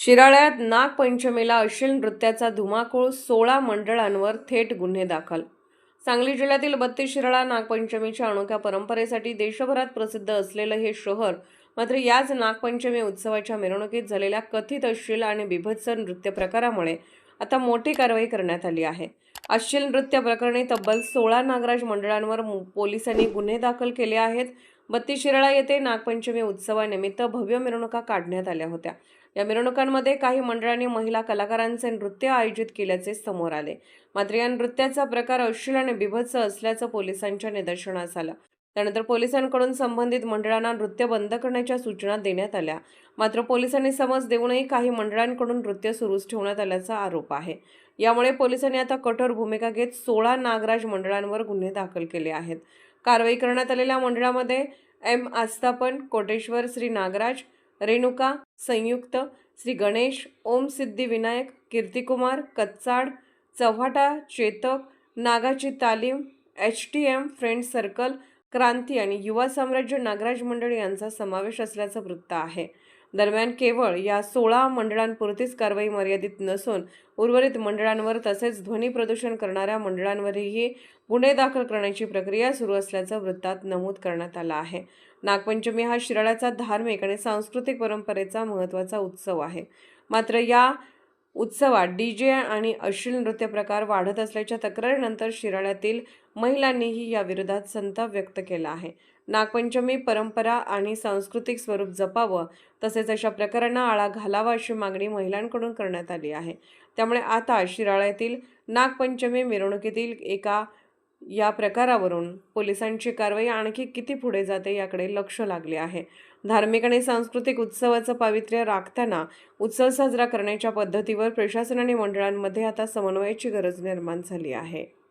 शिराळ्यात नागपंचमीला अश्लील नृत्याचा धुमाकूळ, 16 मंडळांवर थेट गुन्हे दाखल. सांगली जिल्ह्यातील बत्तीस शिराळा नागपंचमीच्या अनोख्या परंपरेसाठी देशभरात प्रसिद्ध असलेलं हे शहर मात्र याच नागपंचमी उत्सवाच्या मिरवणुकीत झालेल्या कथित अश्लील आणि बीभत्स नृत्य प्रकारामुळे आता मोठी कारवाई करण्यात आली आहे. अश्लील नृत्य प्रकरणी तब्बल 16 नागराज मंडळांवर पोलिसांनी गुन्हे दाखल केले आहेत. बत्तीस शिराळा येथे नागपंचमी उत्सवानिमित्त भव्य मिरवणुका काढण्यात आल्या होत्या. या मिरवणुकांमध्ये काही मंडळांनी महिला कलाकारांचे नृत्य आयोजित केल्याचे समोर आले. मात्र या नृत्याचा प्रकार अश्लील आणि बीभत्स असल्याचं पोलिसांच्या निदर्शनास आलं. त्यानंतर पोलिसांकडून संबंधित मंडळांना नृत्य बंद करण्याच्या सूचना देण्यात आल्या. मात्र पोलिसांनी समज देऊनही काही मंडळांकडून नृत्य सुरूच ठेवण्यात आल्याचा आरोप आहे. यामुळे पोलिसांनी आता कठोर भूमिका घेत 16 नागराज मंडळांवर गुन्हे दाखल केले आहेत. कारवाई करण्यात आलेल्या मंडळामध्ये एम आस्थापन, कोटेश्वर श्री नागराज, रेणुका, संयुक्त, श्री गणेश, ओम सिद्धिविनायक, कीर्तिकुमार, कच्चाड, चव्हाटा, चेतक, नागाची तालीम, HTM फ्रेंड सर्कल, क्रांती आणि युवा साम्राज्य नागराज मंडळ यांचा समावेश असल्याचं वृत्त आहे. दरम्यान केवळ या 16 मंडळांपुरतीच कारवाई मर्यादित नसून उर्वरित मंडळांवर तसेच ध्वनी प्रदूषण करणाऱ्या मंडळांवरही गुन्हे दाखल करण्याची प्रक्रिया सुरू असल्याचं वृत्तात नमूद करण्यात आलं आहे. नागपंचमी हा शिराळ्याचा धार्मिक आणि सांस्कृतिक परंपरेचा महत्त्वाचा उत्सव आहे. मात्र या उत्सवात DJ आणि अश्लील नृत्य प्रकार वाढत असल्याच्या तक्रारीनंतर शिराळ्यातील महिलांनीही या विरोधात संताप व्यक्त केला आहे. नागपंचमी परंपरा आणि सांस्कृतिक स्वरूप जपावं तसेच अशा प्रकारांना आळा घालावा अशी मागणी महिलांकडून करण्यात आली आहे. त्यामुळे आता शिराळ्यातील नागपंचमी मिरवणुकीतील या प्रकारावरून पोलिसांची कारवाई आणखी किती पुढे जाते याकडे लक्ष लागले आहे. धार्मिक आणि सांस्कृतिक उत्सवाचं पावित्र्य राखताना उत्सव साजरा करण्याच्या पद्धतीवर प्रशासन आणि मंडळांमध्ये आता समन्वयाची गरज निर्माण झाली आहे.